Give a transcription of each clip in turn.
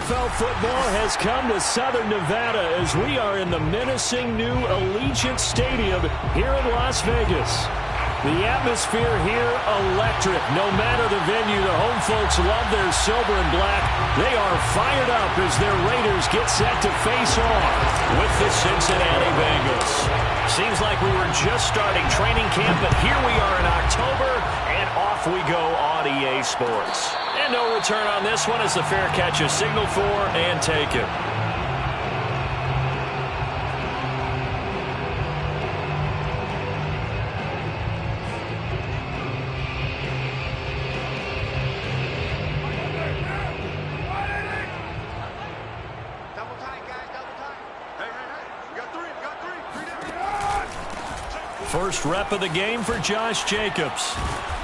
NFL football has come to Southern Nevada as we are in the menacing new Allegiant Stadium here in Las Vegas. The atmosphere here, electric. No matter the venue, the home folks love their silver and black. They are fired up as their Raiders get set to face off with the Cincinnati Bengals. Seems like we were just starting training camp, but here we are in October, and off we go on EA Sports. And no return on this one as the fair catch is signaled for and taken. First rep of the game for Josh Jacobs.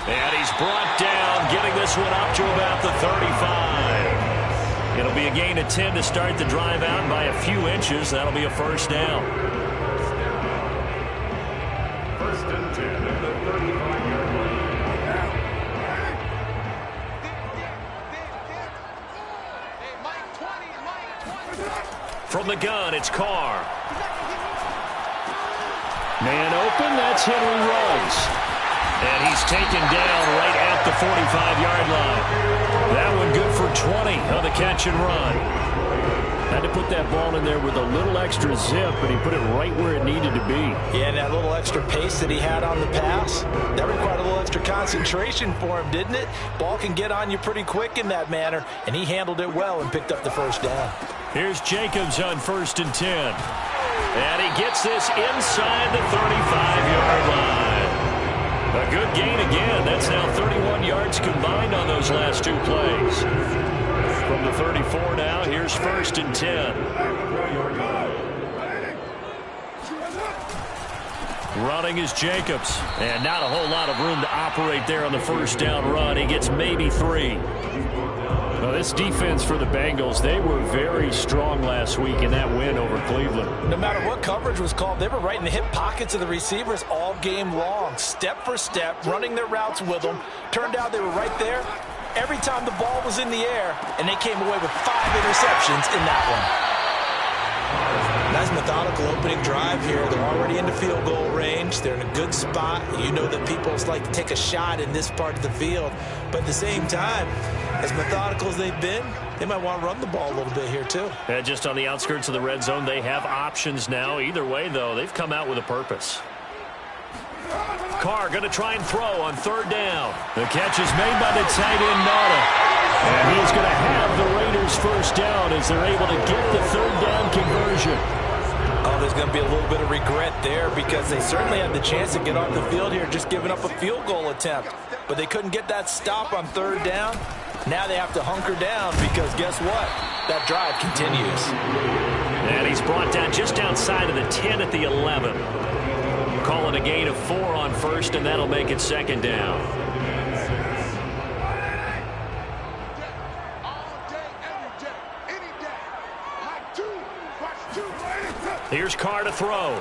And he's brought down, getting this one up to about the 35. It'll be a gain of 10 to start the drive out by a few inches. That'll be a first down. First and 10 at the 35-yard line. From the gun, it's Carr. Man open, that's Henry Ruggs. And he's taken down right at the 45-yard line. That one good for 20 on the catch and run. Had to put that ball in there with a little extra zip, but he put it right where it needed to be. Yeah, and that little extra pace that he had on the pass, that required a little extra concentration for him, didn't it? Ball can get on you pretty quick in that manner, and he handled it well and picked up the first down. Here's Jacobs on 1st and 10. And he gets this inside the 35-yard line. A good gain again. That's now 31 yards combined on those last two plays. From the 34 now, here's 1st and 10. Running is Jacobs. And not a whole lot of room to operate there on the first down run. He gets maybe 3. Well, this defense for the Bengals, they were very strong last week in that win over Cleveland. No matter what coverage was called, they were right in the hip pockets of the receivers all game long, step for step, running their routes with them. Turned out they were right there every time the ball was in the air, and they came away with 5 interceptions in that one. Nice methodical opening drive here. They're already into field goal range. They're in a good spot. You know that people like to take a shot in this part of the field, but at the same time, as methodical as they've been, they might want to run the ball a little bit here too. And just on the outskirts of the red zone, they have options now. Either way, though, they've come out with a purpose. Carr going to try and throw on 3rd down. The catch is made by the tight end, Nauta. And he's going to have the Raiders first down as they're able to get the 3rd down conversion. Oh, there's going to be a little bit of regret there because they certainly had the chance to get off the field here just giving up a field goal attempt. But they couldn't get that stop on 3rd down. Now they have to hunker down because guess what? That drive continues. And he's brought down just outside of the 10 at the 11. Calling a gain of 4 on 1st, and that'll make it 2nd down. Here's Carr to throw.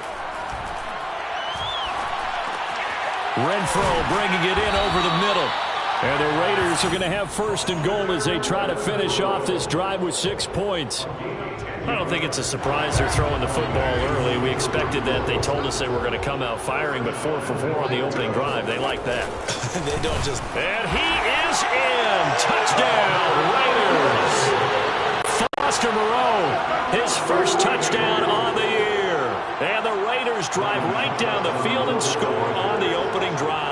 Renfro bringing it in over the middle. And the Raiders are going to have 1st and goal as they try to finish off this drive with 6 points. I don't think it's a surprise they're throwing the football early. We expected that. They told us they were going to come out firing, but 4 for 4 on the opening drive. They like that. They don't just... And he is in. Touchdown, Raiders. Foster Moreau, his first touchdown on the year. And the Raiders drive right down the field and score on the opening drive.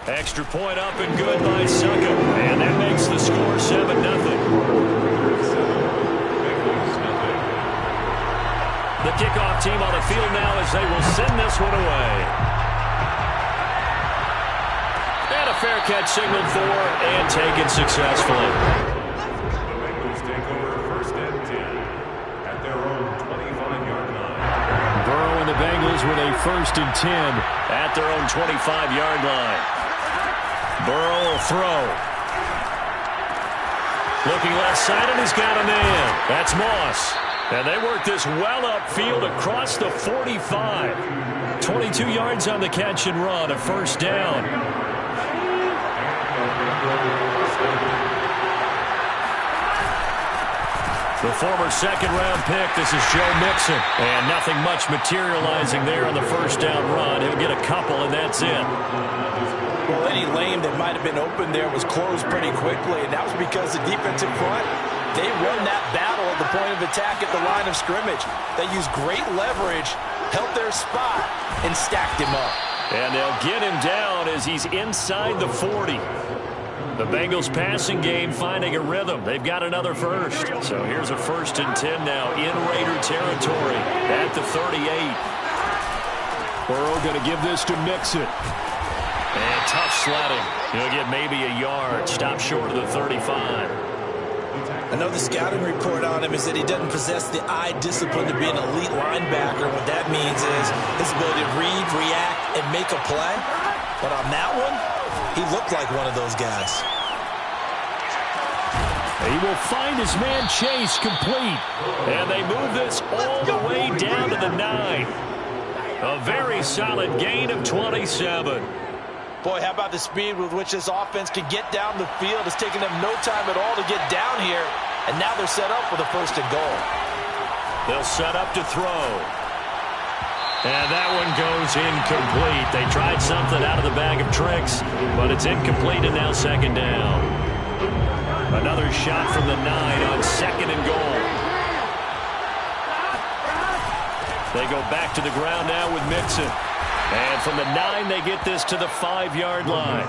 Extra point up and good by Succa. And that makes the score 7-0. The kickoff team on the field now as they will send this one away. And a fair catch signaled for and taken successfully. The Bengals take over 1st and 10 at their own 25-yard line. Burrow and the Bengals with a 1st and 10 at their own 25-yard line. Burrow will throw. Looking left side, and he's got a man. That's Moss. And they work this well upfield across the 45. 22 yards on the catch and run, a 1st down. The former second-round pick, this is Joe Mixon. And nothing much materializing there on the first down run. He'll get a couple, and that's it. Well, any lane that might have been open there was closed pretty quickly, and that was because the defensive front, they won that battle at the point of attack at the line of scrimmage. They used great leverage, held their spot, and stacked him up. And they'll get him down as he's inside the 40. The Bengals passing game finding a rhythm. They've got another first. So here's a 1st and 10 now in Raider territory at the 38. Burrow going to give this to Mixon. And tough sledding. He'll get maybe a yard. Stop short of the 35. I know the scouting report on him is that he doesn't possess the eye discipline to be an elite linebacker. What that means is his ability to read, react, and make a play. But on that one, he looked like one of those guys. He will find his man Chase complete. And they move this all the way down to the 9. A very solid gain of 27. Boy, how about the speed with which this offense can get down the field? It's taken them no time at all to get down here. And now they're set up for the 1st and goal. They'll set up to throw. And that one goes incomplete. They tried something out of the bag of tricks, but it's incomplete and now 2nd down. Another shot from the 9 on 2nd and goal. They go back to the ground now with Mixon. And from the 9, they get this to the 5-yard line.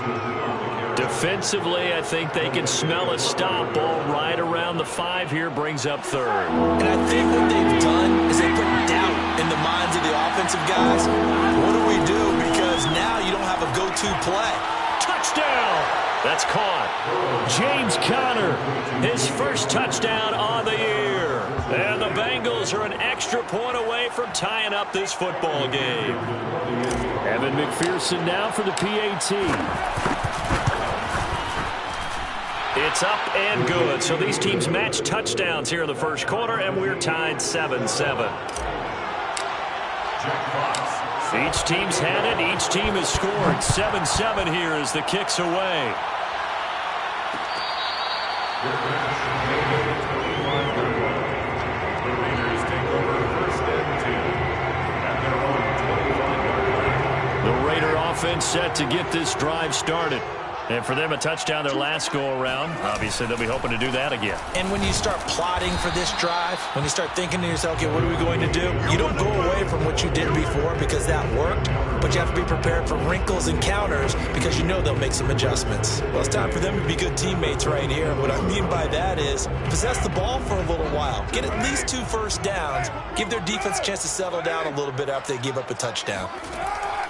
Defensively, I think they can smell a stop ball right around the 5 here, brings up 3rd. And I think what they've done is they put doubt in the minds of the offensive guys. What do we do? Because now you don't have a go-to play. Touchdown! That's caught. James Conner, his first touchdown on the year. And the Bengals are an extra point away from tying up this football game. Evan McPherson now for the PAT. It's up and good. So these teams match touchdowns here in the first quarter, and we're tied 7-7. Each team's had it. Each team has scored. 7-7 here as the kick's away. The Raider offense set to get this drive started. And for them, a touchdown their last go-around. Obviously, they'll be hoping to do that again. And when you start plotting for this drive, when you start thinking to yourself, okay, what are we going to do? You don't go away from what you did before because that worked, but you have to be prepared for wrinkles and counters because you know they'll make some adjustments. Well, it's time for them to be good teammates right here. What I mean by that is possess the ball for a little while. Get at least 2 first downs. Give their defense a chance to settle down a little bit after they give up a touchdown.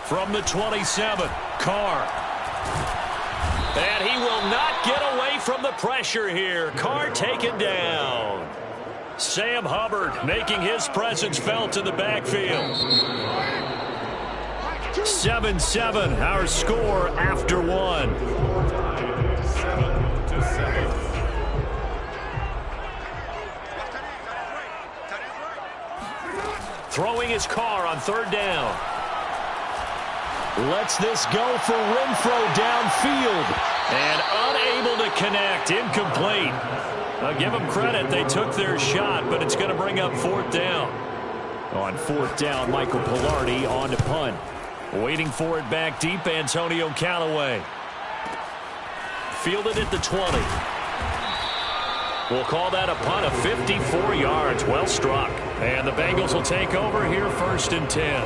From the 27, Carr. And he will not get away from the pressure here. Carr taken down. Sam Hubbard making his presence felt in the backfield. 7-7, our score after 1. 7-7. Throwing his Carr on 3rd down. Lets this go for Renfro downfield. And unable to connect. Incomplete. I'll give them credit. They took their shot, but it's going to bring up 4th down. On 4th down, Michael Pilardi on to punt. Waiting for it back deep, Antonio Callaway. Fielded at the 20. We'll call that a punt of 54 yards. Well struck. And the Bengals will take over here 1st and 10.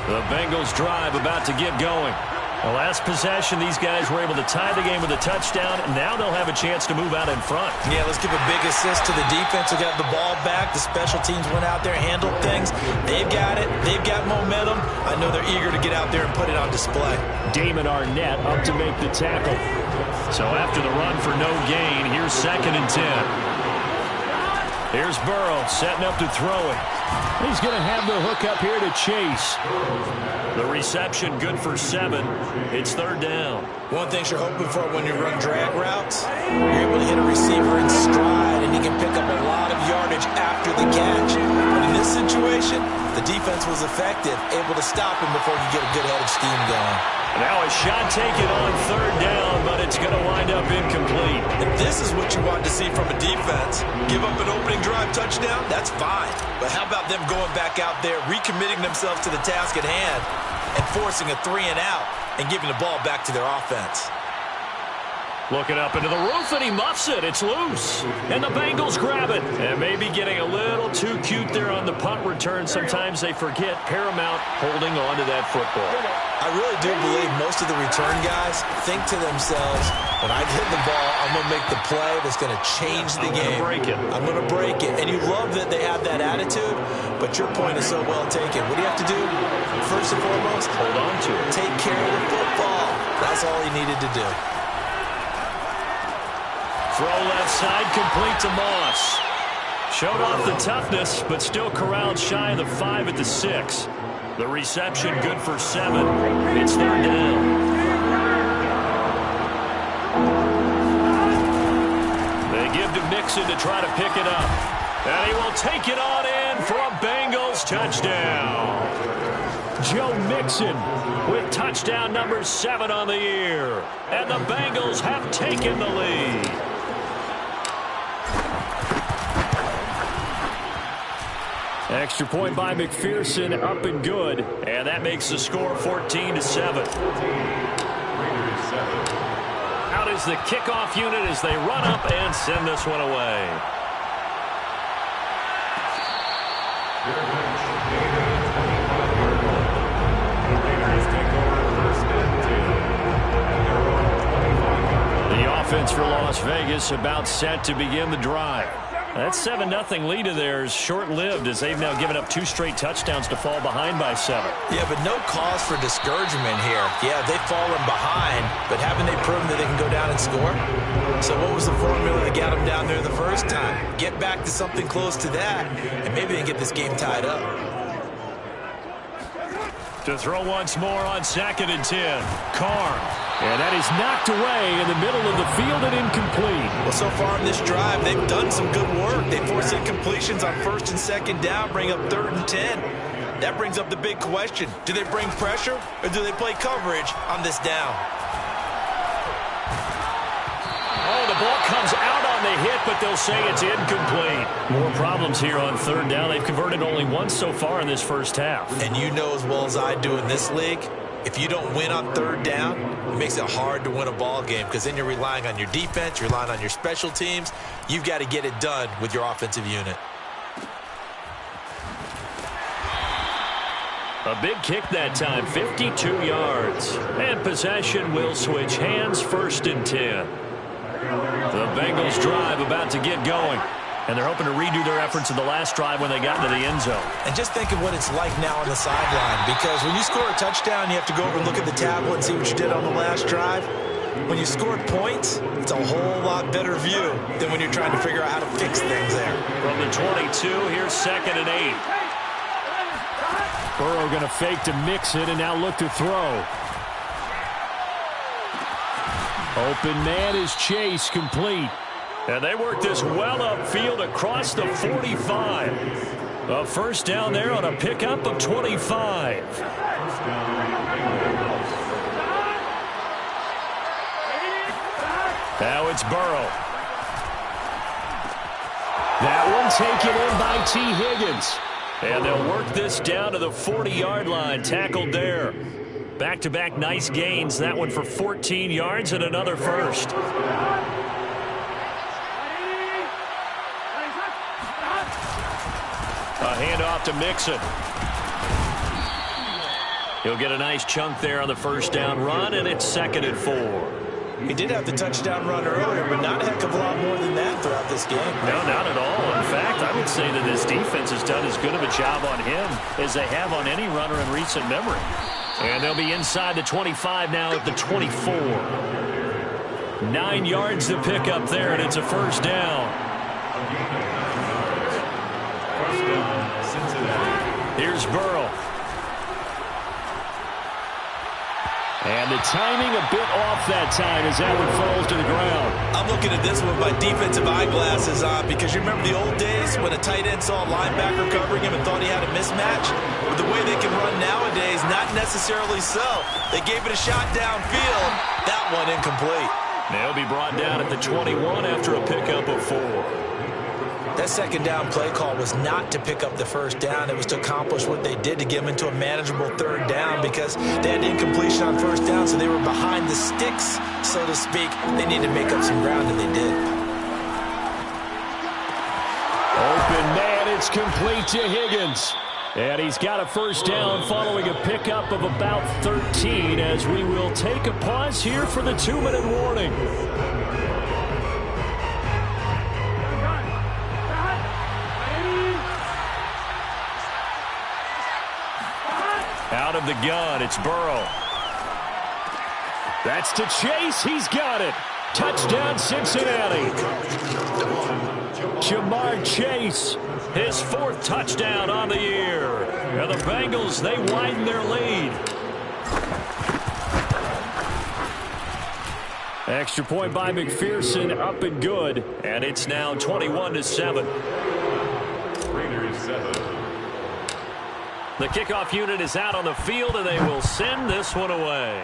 The Bengals drive about to get going. The last possession, these guys were able to tie the game with a touchdown. Now they'll have a chance to move out in front. Yeah, let's give a big assist to the defense who got the ball back. The special teams went out there, handled things. They've got it. They've got momentum. I know they're eager to get out there and put it on display. Damon Arnett up to make the tackle. So after the run for no gain, here's 2nd and 10. Here's Burrow setting up to throw it. He's going to have the hook up here to Chase. The reception good for 7. It's 3rd down. One thing you're hoping for when you run drag routes, you're able to hit a receiver in stride, and he can pick up a lot of yardage after the catch. But in this situation, The defense was effective, able to stop him before he could get a good head of steam going. Now a shot taken on third down, but it's going to wind up incomplete. And this is what you want to see from a defense. Give up an opening drive touchdown, that's fine. But how about them going back out there, recommitting themselves to the task at hand, and forcing a 3-and-out and giving the ball back to their offense? Looking up into the roof, and he muffs it. It's loose. And the Bengals grab it. And maybe getting a little too cute there on the punt return. Sometimes they forget Paramount holding on to that football. I really do believe most of the return guys think to themselves, when I hit the ball, I'm going to make the play that's going to change the game. I'm going to break it. And you love that they have that attitude, but your point is so well taken. What do you have to do? First and foremost, hold on to it. Take care of the football. That's all he needed to do. Throw left side, complete to Moss. Showed off the toughness, but still corralled shy of the 5 at the 6. The reception good for 7. It's third down. They give to Mixon to try to pick it up. And he will take it on in for a Bengals touchdown. Joe Mixon with touchdown number 7 on the year. And the Bengals have taken the lead. Extra point by McPherson, up and good. And that makes the score 14-7. Out is the kickoff unit as they run up and send this one away. The offense for Las Vegas about set to begin the drive. That 7-0 lead of theirs short-lived as they've now given up 2 straight touchdowns to fall behind by 7. Yeah, but no cause for discouragement here. Yeah, they've fallen behind, but haven't they proven that they can go down and score? So what was the formula that got them down there the first time? Get back to something close to that, and maybe they can get this game tied up. To throw once more on 2nd and 10. Carr. And that is knocked away in the middle of the field and incomplete. Well, so far in this drive, they've done some good work. They force incompletions on 1st and 2nd down, bring up 3rd and 10. That brings up the big question. Do they bring pressure or do they play coverage on this down? Oh, the ball comes out on the hit, but they'll say it's incomplete. More problems here on 3rd down. They've converted only once so far in this first half. And you know as well as I do in this league, if you don't win on 3rd down, it makes it hard to win a ball game because then you're relying on your defense, you're relying on your special teams. You've got to get it done with your offensive unit. A big kick that time, 52 yards. And possession will switch hands, 1st and 10. The Bengals drive about to get going. And they're hoping to redo their efforts in the last drive when they got into the end zone. And just think of what it's like now on the sideline. Because when you score a touchdown, you have to go over and look at the tablet and see what you did on the last drive. When you score points, it's a whole lot better view than when you're trying to figure out how to fix things there. From the 22, here's 2nd and 8. Burrow going to fake to mix it and now look to throw. Open man is Chase, complete. And they work this well upfield across the 45. A 1st down there on a pickup of 25. Now it's Burrow. That one taken in by T. Higgins. And they'll work this down to the 40-yard line, tackled there. Back-to-back nice gains, that one for 14 yards and another first. A handoff to Mixon. He'll get a nice chunk there on the 1st down run, and it's 2nd and 4. He did have the touchdown run earlier, but not a heck of a lot more than that throughout this game. No, not at all. In fact, I would say that this defense has done as good of a job on him as they have on any runner in recent memory. And they'll be inside the 25 now at the 24. 9 yards to pick up there, and it's a 1st down. Here's Burrow. And the timing a bit off that time as that one falls to the ground. I'm looking at this with my defensive eyeglasses on because you remember the old days when a tight end saw a linebacker covering him and thought he had a mismatch? With the way they can run nowadays, not necessarily so. They gave it a shot downfield. That one incomplete. They'll be brought down at the 21 after a pickup of 4. That second down play call was not to pick up the first down. It was to accomplish what they did to get them into a manageable third down because they had incompletion on first down, so they were behind the sticks, so to speak. They needed to make up some ground, and they did. Open man, it's complete to Higgins. And he's got a first down following a pickup of about 13 as we will take a pause here for the 2-minute warning. Out of the gun, it's Burrow. That's to Chase. He's got it. Touchdown, Cincinnati. Ja'Marr Chase, his 4th touchdown on the year. And the Bengals, they widen their lead. Extra point by McPherson, up and good. And it's now 21-7. Raiders 7. The kickoff unit is out on the field, and they will send this one away.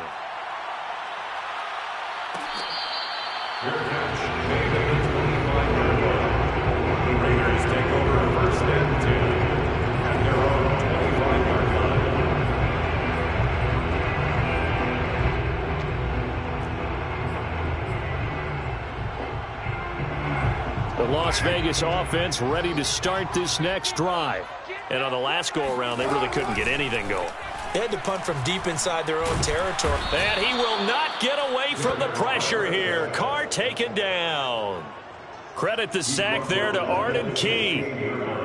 Fair catch made at the 25-yard line. The Raiders take over first and 10 at their own 25-yard line. The Las Vegas offense ready to start this next drive. And on the last go-around, they really couldn't get anything going. They had to punt from deep inside their own territory. And he will not get away from the pressure here. Carr taken down. Credit the sack there to Arden Key.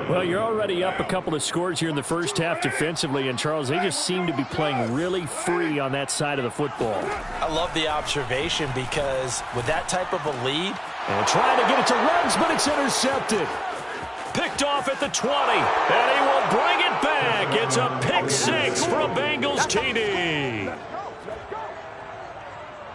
Well, you're already up a couple of scores here in the first half defensively. And, Charles, they just seem to be playing really free on that side of the football. I love the observation because with that type of a lead. And trying to get it to Ruggs, but it's intercepted. Picked off at the 20, and he will bring it back. It's a pick 6 for a Bengals TD.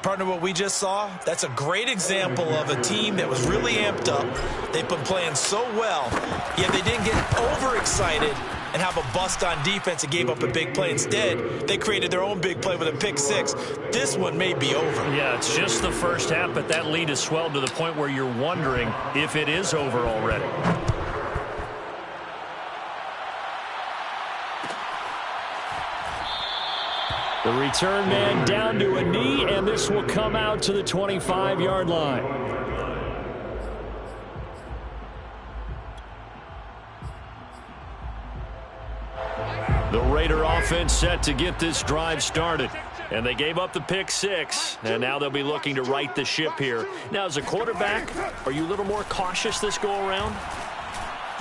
Partner, what we just saw, that's a great example of a team that was really amped up. They've been playing so well, yet they didn't get overexcited and have a bust on defense and gave up a big play. Instead, they created their own big play with a pick 6. This one may be over. Yeah, it's just the first half, but that lead has swelled to the point where you're wondering if it is over already. The return man down to a knee, and this will come out to the 25-yard line. The Raider offense set to get this drive started. And they gave up the pick 6, and now they'll be looking to right the ship here. Now, as a quarterback, are you a little more cautious this go-around?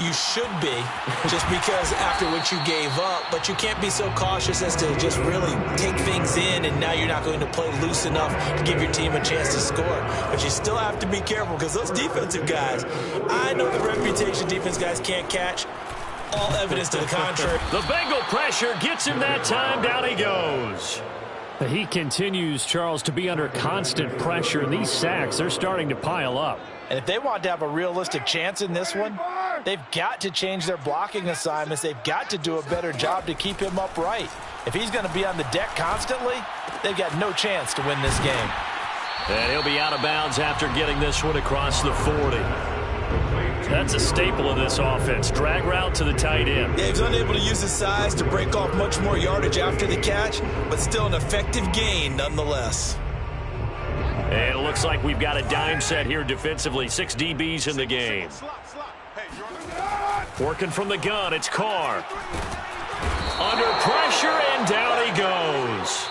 You should be, just because after what you gave up, but you can't be so cautious as to just really take things in, and now you're not going to play loose enough to give your team a chance to score. But you still have to be careful because those defensive guys, I know the reputation defense guys can't catch. All evidence to the contrary. The Bengal pressure gets him that time. Down he goes. He continues, Charles, to be under constant pressure. And these sacks, they're starting to pile up. And if they want to have a realistic chance in this one, they've got to change their blocking assignments. They've got to do a better job to keep him upright. If he's going to be on the deck constantly, they've got no chance to win this game. And he'll be out of bounds after getting this one across the 40. That's a staple of this offense. Drag route to the tight end. Yeah, he's unable to use his size to break off much more yardage after the catch, but still an effective gain nonetheless. And it looks like we've got a dime set here defensively. 6 DBs in the game. Working from the gun, it's Carr. Under pressure, and down he goes.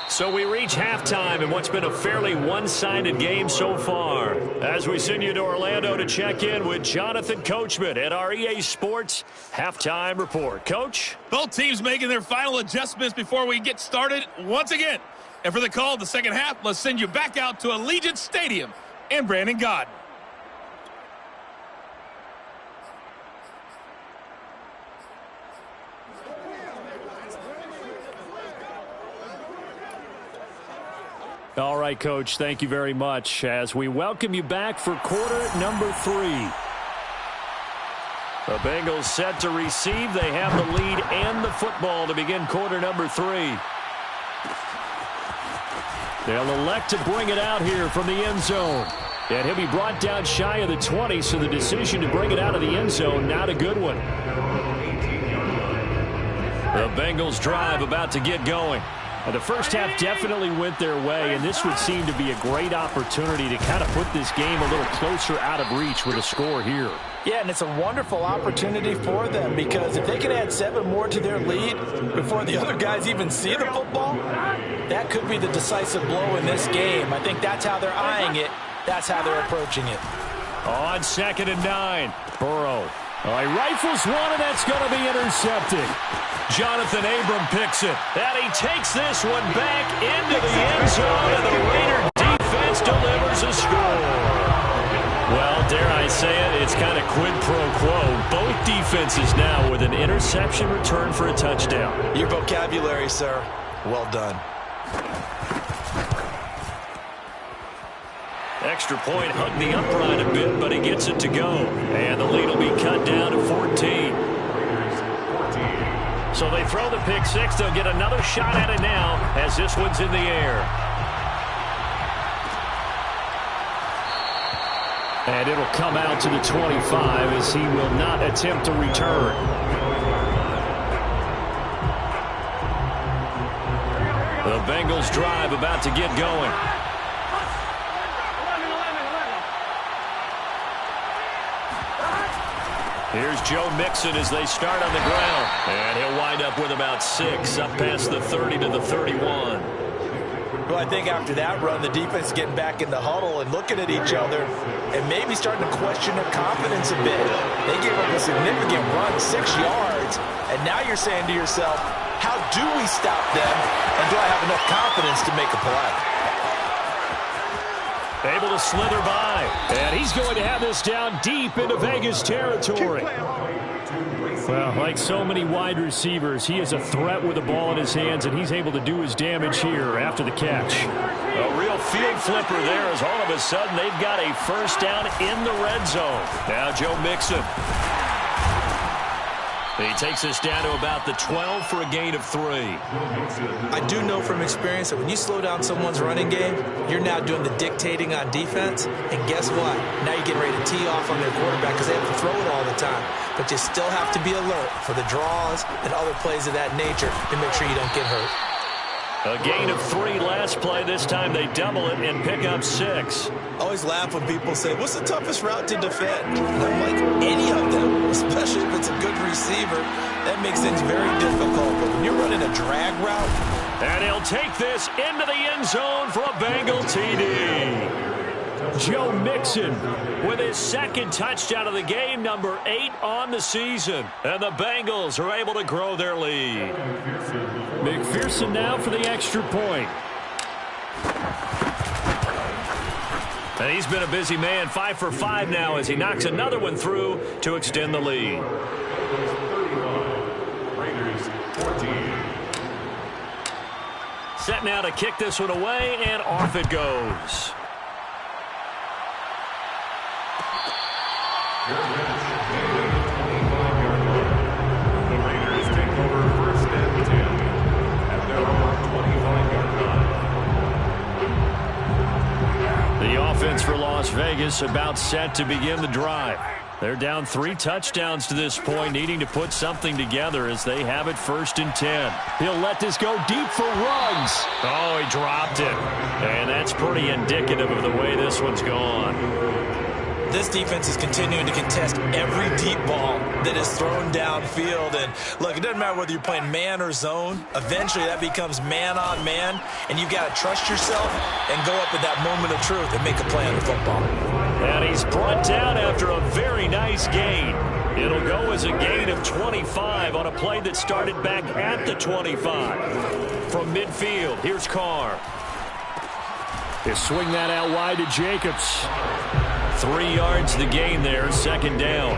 So we reach halftime in what's been a fairly one-sided game so far. As we send you to Orlando to check in with Jonathan Coachman at our EA Sports Halftime Report. Coach? Both teams making their final adjustments before we get started once again. And for the call of the second half, let's send you back out to Allegiant Stadium in Brandon Gaudin. All right, Coach, thank you very much as we welcome you back for quarter number 3. The Bengals set to receive. They have the lead and the football to begin quarter number 3. They'll elect to bring it out here from the end zone. And he'll be brought down shy of the 20, so the decision to bring it out of the end zone, not a good one. The Bengals drive about to get going. The first half definitely went their way, and this would seem to be a great opportunity to kind of put this game a little closer out of reach with a score here. Yeah, and it's a wonderful opportunity for them because if they can add 7 more to their lead before the other guys even see the football, that could be the decisive blow in this game. I think that's how they're eyeing it. That's how they're approaching it. On 2nd and 9, Burrow. He rifles one, and that's going to be intercepted. Jonathan Abram picks it. And he takes this one back into the end zone, and the Raider defense delivers a score. Well, dare I say it, it's kind of quid pro quo. Both defenses now with an interception return for a touchdown. Your vocabulary, sir. Well done. Extra point hugged the upright a bit, but he gets it to go. And the lead will be cut down to 14. So they throw the pick 6. They'll get another shot at it now as this one's in the air. And it'll come out to the 25 as he will not attempt to return. The Bengals drive about to get going. Here's Joe Mixon as they start on the ground. And he'll wind up with about 6 up past the 30 to the 31. Well, I think after that run, the defense is getting back in the huddle and looking at each other and maybe starting to question their confidence a bit. They gave up a significant run, 6 yards, and now you're saying to yourself, how do we stop them, and do I have enough confidence to make a play? Able to slither by. And he's going to have this down deep into Vegas territory. Well, like so many wide receivers, he is a threat with the ball in his hands, and he's able to do his damage here after the catch. A real field flipper there as all of a sudden they've got a first down in the red zone. Now Joe Mixon. He takes this down to about the 12 for a gain of 3. I do know from experience that when you slow down someone's running game, you're now doing the dictating on defense. And guess what? Now you're getting ready to tee off on their quarterback because they have to throw it all the time. But you still have to be alert for the draws and other plays of that nature to make sure you don't get hurt. A gain of 3 last play. This time they double it and pick up 6. I always laugh when people say, what's the toughest route to defend? And I'm like, any of them, especially if it's a good receiver. That makes things very difficult. But when you're running a drag route. And he'll take this into the end zone for a Bengal TD. Joe Mixon with his 2nd touchdown of the game, number 8 on the season. And the Bengals are able to grow their lead. McPherson now for the extra point. And he's been a busy man, 5 for 5 now as he knocks another one through to extend the lead. Raiders 14. Set now to kick this one away, and off it goes. Good catch. Made at the 25-yard line. The Raiders take over 1st and 10 at their own 25-yard line. The offense for Las Vegas about set to begin the drive. They're down 3 touchdowns to this point, needing to put something together as they have it 1st and 10. He'll let this go deep for Ruggs. Oh, he dropped it. And that's pretty indicative of the way this one's gone. This defense is continuing to contest every deep ball that is thrown downfield. And look, it doesn't matter whether you're playing man or zone. Eventually, that becomes man on man. And you've got to trust yourself and go up at that moment of truth and make a play on the football. And he's brought down after a very nice gain. It'll go as a gain of 25 on a play that started back at the 25. From midfield, here's Carr. He'll swing that out wide to Jacobs. 3 yards to the gain there, 2nd down.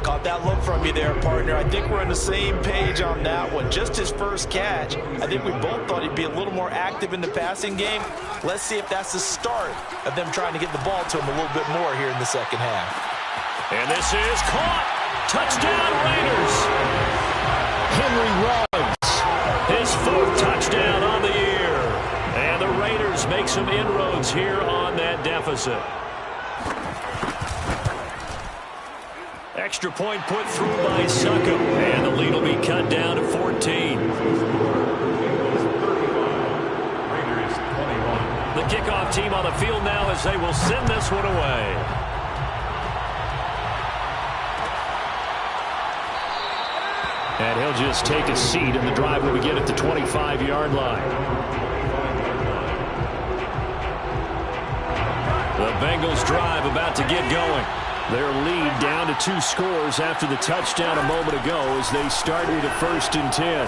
Caught that look from you there, partner. I think we're on the same page on that one. Just his first catch. I think we both thought he'd be a little more active in the passing game. Let's see if that's the start of them trying to get the ball to him a little bit more here in the second half. And this is caught. Touchdown, Raiders. Henry Ruggs, his 4th touchdown on the year. And the Raiders make some inroads here on that deficit. Extra point put through by Succop, and the lead will be cut down to 14. The kickoff team on the field now as they will send this one away. And he'll just take a seat, and the drive will begin at the 25-yard line. The Bengals drive about to get going. Their lead down to 2 scores after the touchdown a moment ago as they start with a 1st and 10.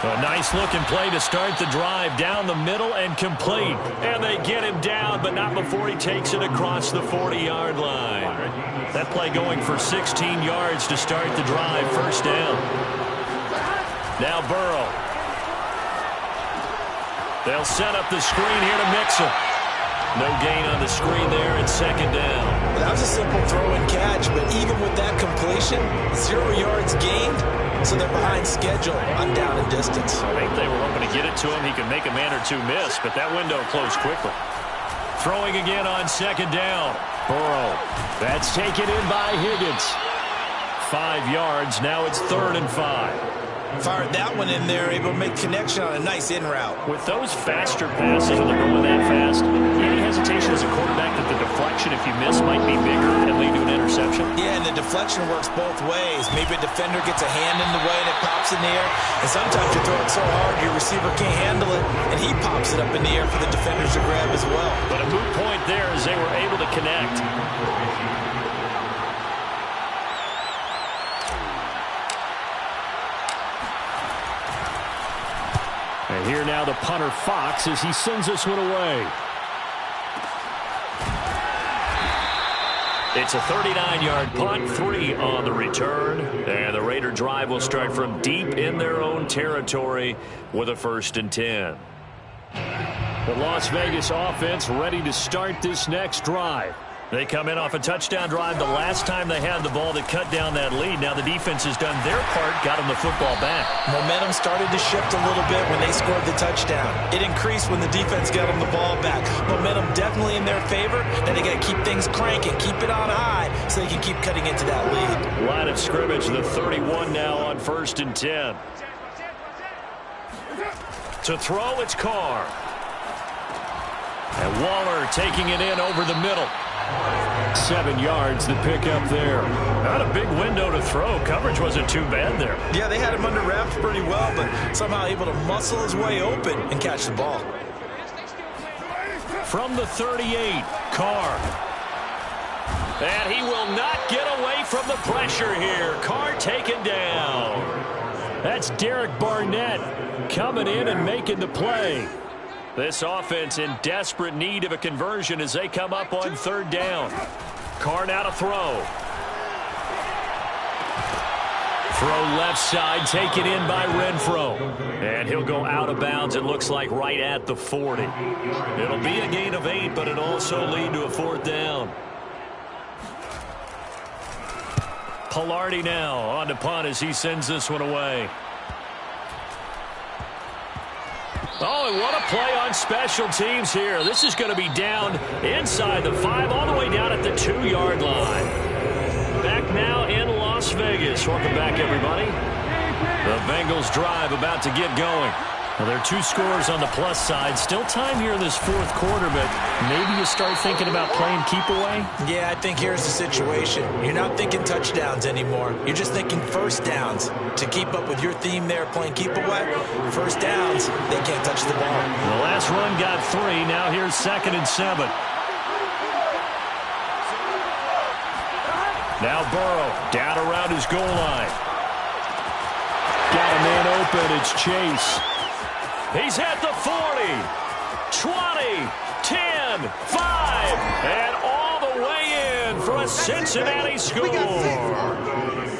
A nice-looking play to start the drive down the middle and complete. And they get him down, but not before he takes it across the 40-yard line. That play going for 16 yards to start the drive, 1st down. Now Burrow. They'll set up the screen here to Mixon. No gain on the screen there, and 2nd down. That was a simple throw and catch, but even with that completion, 0 yards gained, so they're behind schedule on down and distance. I think they were hoping to get it to him. He could make a man or two miss, but that window closed quickly. Throwing again on 2nd down. Burrow. That's taken in by Higgins. 5 yards. Now it's 3rd and 5. Fired that one in there, able to make connection on a nice in route. With those faster passes, when they're going that fast, any hesitation as a quarterback that the deflection, if you miss, might be bigger and lead to an interception? Yeah, and the deflection works both ways. Maybe a defender gets a hand in the way and it pops in the air. And sometimes you throw it so hard your receiver can't handle it, and he pops it up in the air for the defenders to grab as well. But a moot point there as they were able to connect. And here now the punter Fox as he sends this one away. It's a 39-yard punt, 3 on the return. And the Raider drive will start from deep in their own territory with a 1st and 10. The Las Vegas offense ready to start this next drive. They come in off a touchdown drive the last time they had the ball that cut down that lead. Now the defense has done their part, got them the football back. Momentum started to shift a little bit when they scored the touchdown. It increased when the defense got them the ball back. Momentum definitely in their favor. Now they got to keep things cranking, keep it on high so they can keep cutting into that lead. Line of scrimmage, the 31 now on 1st and 10. To throw, it's Carr. And Waller taking it in over the middle. 7 yards, the pickup there. Not a big window to throw. Coverage wasn't too bad there. Yeah, they had him under wraps pretty well, but somehow able to muscle his way open and catch the ball. From the 38, Carr. And he will not get away from the pressure here. Carr taken down. That's Derek Barnett coming in and making the play. This offense in desperate need of a conversion as they come up on 3rd down. Carr now to throw. Throw left side, taken in by Renfro. And he'll go out of bounds, it looks like, right at the 40. It'll be a gain of 8, but it'll also lead to a 4th down. Pilardi now on to punt as he sends this one away. Oh, and what a play on special teams here. This is going to be down inside the 5, all the way down at the 2-yard line. Back now in Las Vegas. Welcome back, everybody. The Bengals drive about to get going. Well, there are 2 scores on the plus side. Still time here in this 4th quarter, but maybe you start thinking about playing keep away? Yeah, I think here's the situation. You're not thinking touchdowns anymore. You're just thinking 1st downs. To keep up with your theme there, playing keep away, 1st downs, they can't touch the ball. The last run got 3. Now here's 2nd and 7. Now Burrow down around his goal line. Got a man open. It's Chase. He's at the 40, 20, 10, 5, and all the way in for a the Cincinnati score.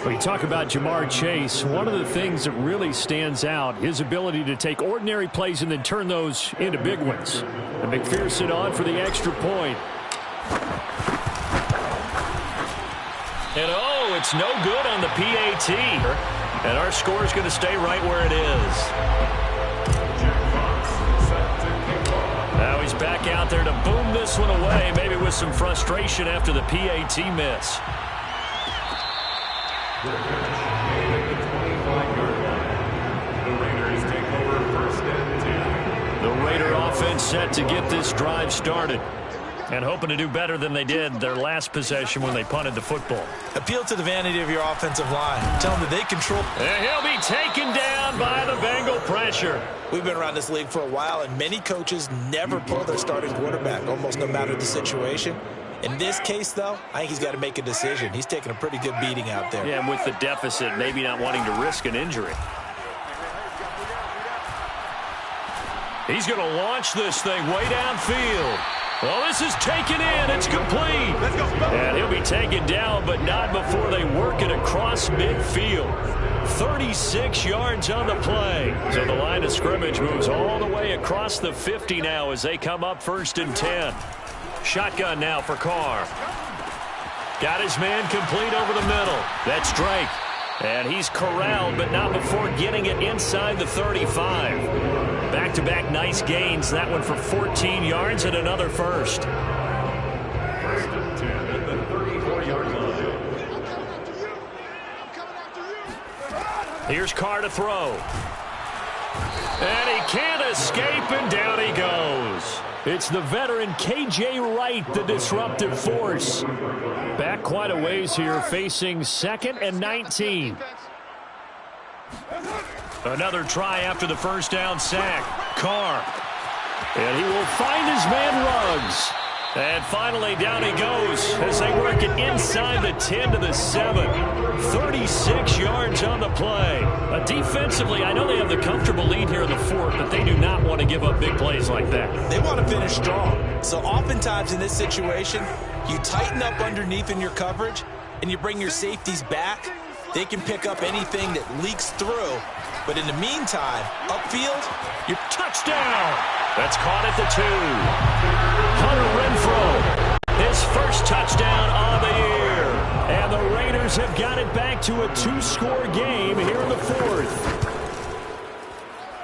When you talk about Jamar Chase, one of the things that really stands out, his ability to take ordinary plays and then turn those into big ones. And McPherson on for the extra point. And oh, it's no good on the PAT. And our score is going to stay right where it is. Now he's back out there to boom this one away, maybe with some frustration after the PAT miss. The 25-yard line. The Raiders take over first and 10. The Raider offense set to get this drive started. And hoping to do better than they did their last possession when they punted the football. Appeal to the vanity of your offensive line. Tell them that they control. And he'll be taken down by the Bengal pressure. We've been around this league for a while, and many coaches never pull their starting quarterback, almost no matter the situation. In this case, though, I think he's got to make a decision. He's taking a pretty good beating out there. Yeah, and with the deficit, maybe not wanting to risk an injury. He's going to launch this thing way downfield. Well, this is taken in. It's complete. Let's go. And he'll be taken down, but not before they work it across midfield. 36 yards on the play. So the line of scrimmage moves all the way across the 50 now as they come up 1st and 10. Shotgun now for Carr. Got his man complete over the middle. That's Drake. And he's corralled, but not before getting it inside the 35. Back-to-back nice gains. That one for 14 yards and another first. 1st and 10 at the 34-yard line. Here's Carr to throw. And he can't escape, and down he goes. It's the veteran K.J. Wright, the disruptive force. Back quite a ways here, facing 2nd and 19. Another try after the first down sack. Carr. And he will find his man Ruggs. And finally down he goes as they work it inside the 10 to the 7. 36 yards on the play. Defensively, I know they have the comfortable lead here in the 4th, but they do not want to give up big plays like that. They want to finish strong. So oftentimes in this situation, you tighten up underneath in your coverage, and you bring your safeties back. They can pick up anything that leaks through. But in the meantime, upfield, your touchdown. That's caught at the 2. Hunter Renfrow, his first touchdown of the year. And the Raiders have got it back to a 2-score game here in the 4th.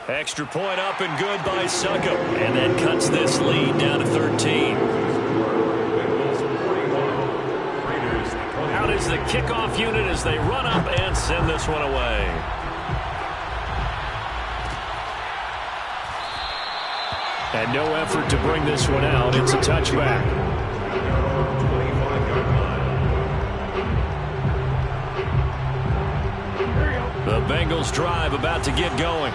Extra point up and good by Succop. And that cuts this lead down to 13. Out is the kickoff unit as they run up and send this one away. And no effort to bring this one out. It's a touchback. The Bengals drive about to get going.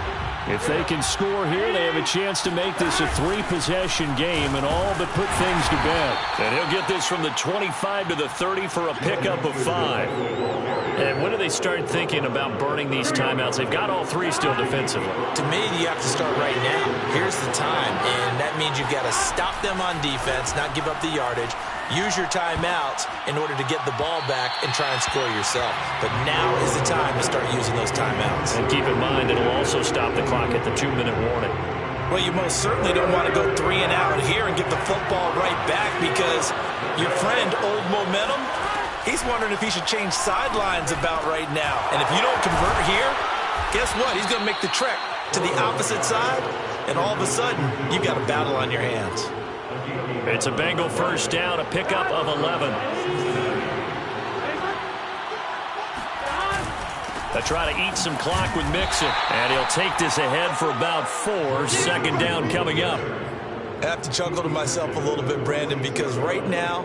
If they can score here, they have a chance to make this a 3-possession game and all but put things to bed. And he'll get this from the 25 to the 30 for a pickup of 5. And when do they start thinking about burning these timeouts? They've got all 3 still defensively. To me, you have to start right now. Here's the time, and that means you've got to stop them on defense, not give up the yardage. Use your timeouts in order to get the ball back and try and score yourself. But now is the time to start using those timeouts. And keep in mind, it'll also stop the clock at the 2-minute warning. Well, you most certainly don't want to go 3 and out here and get the football right back because your friend, Old Momentum, he's wondering if he should change sidelines about right now. And if you don't convert here, guess what? He's going to make the trek to the opposite side, and all of a sudden, you've got a battle on your hands. It's a Bengal first down, a pickup of 11. They try to eat some clock with Mixon, and he'll take this ahead for about 4. 2nd down coming up. I have to chuckle to myself a little bit, Brandon, because right now,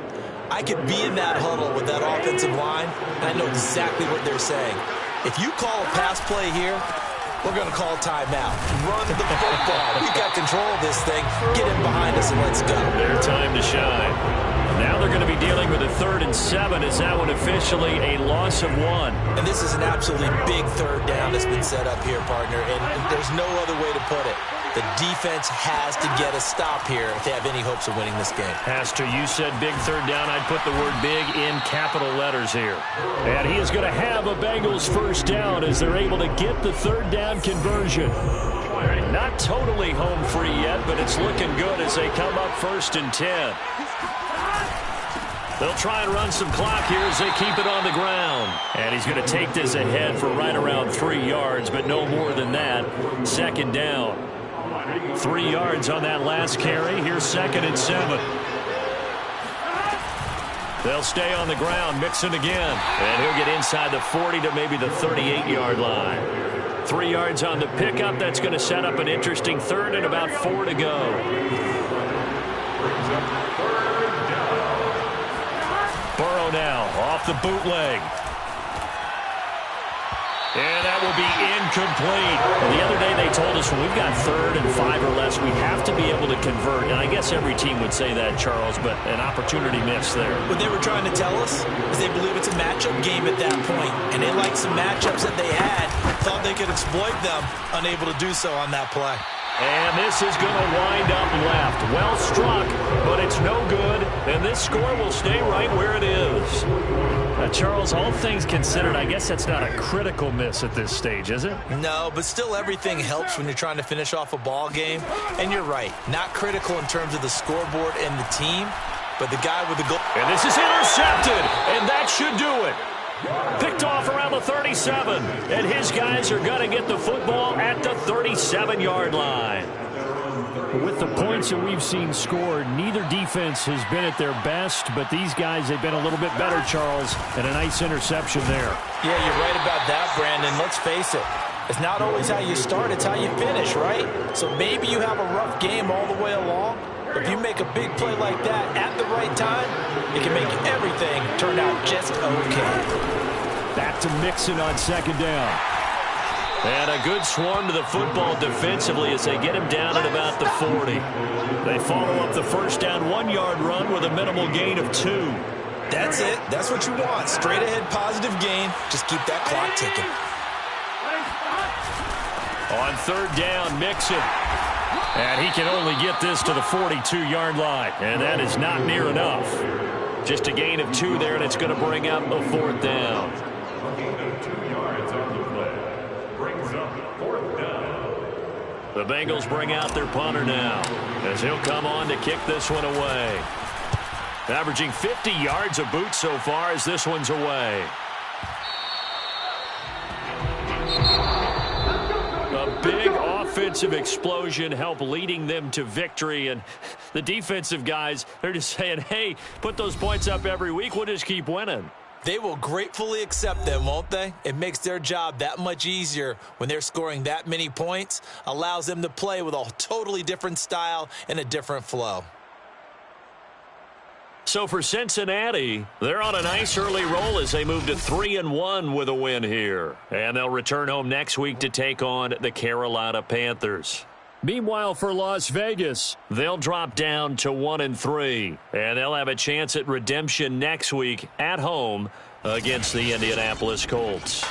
I could be in that huddle with that offensive line, and I know exactly what they're saying. If you call a pass play here, we're going to call timeout. Run the football. We've got control of this thing. Get in behind us and let's go. Their time to shine. Now they're going to be dealing with a 3rd and 7. Is that one officially a loss of 1? And this is an absolutely big 3rd down that's been set up here, partner, and there's no other way to put it. The defense has to get a stop here if they have any hopes of winning this game. Pastor, you said big 3rd down. I'd put the word big in capital letters here. And he is going to have a Bengals 1st down as they're able to get the 3rd down conversion. Not totally home free yet, but it's looking good as they come up 1st and 10. They'll try and run some clock here as they keep it on the ground. And he's going to take this ahead for right around 3 yards, but no more than that. 2nd down. 3 yards on that last carry. Here's 2nd and 7. They'll stay on the ground, mixing again. And he'll get inside the 40 to maybe the 38-yard line. 3 yards on the pickup. That's going to set up an interesting 3rd and about 4 to go. Burrow now off the bootleg. And that will be incomplete. The other day they told us when we've got 3rd and 5 or less, we have to be able to convert. And I guess every team would say that, Charles, but an opportunity missed there. What they were trying to tell us is they believe it's a matchup game at that point. And they liked some matchups that they had, thought they could exploit them, unable to do so on that play. And this is going to wind up left. Well struck, but it's no good. And this score will stay right where it is. Charles, all things considered, I guess that's not a critical miss at this stage, is it? No, but still everything helps when you're trying to finish off a ball game. And you're right, not critical in terms of the scoreboard and the team, but the guy with the goal. And this is intercepted, and that should do it. Picked off around the 37, and his guys are going to get the football at the 37-yard line. With the points that we've seen scored, neither defense has been at their best, but these guys, they've been a little bit better, Charles, and a nice interception there. Yeah, you're right about that, Brandon. Let's face it. It's not always how you start, it's how you finish, right? So maybe you have a rough game all the way along. If you make a big play like that at the right time, it can make everything turn out just okay. Back to Mixon on 2nd down. And a good swarm to the football defensively as they get him down at about the 40. They follow up the 1st down 1-yard run with a minimal gain of 2. That's it. That's what you want. Straight ahead positive gain. Just keep that clock ticking. On 3rd down, Mixon. And he can only get this to the 42-yard line. And that is not near enough. Just a gain of 2 there, and it's going to bring up a 4th down. A gain of 2 yards on the play. Brings up 4th down. The Bengals bring out their punter now as he'll come on to kick this one away. Averaging 50 yards a boot so far as this one's away. A big offensive explosion helped leading them to victory, and the defensive guys, they're just saying, hey, put those points up every week, we'll just keep winning. They will gratefully accept them, won't they? It makes their job that much easier when they're scoring that many points, allows them to play with a totally different style and a different flow. So for Cincinnati, they're on a nice early roll as they move to 3-1 with a win here. And they'll return home next week to take on the Carolina Panthers. Meanwhile, for Las Vegas, they'll drop down to 1-3. And they'll have a chance at redemption next week at home against the Indianapolis Colts.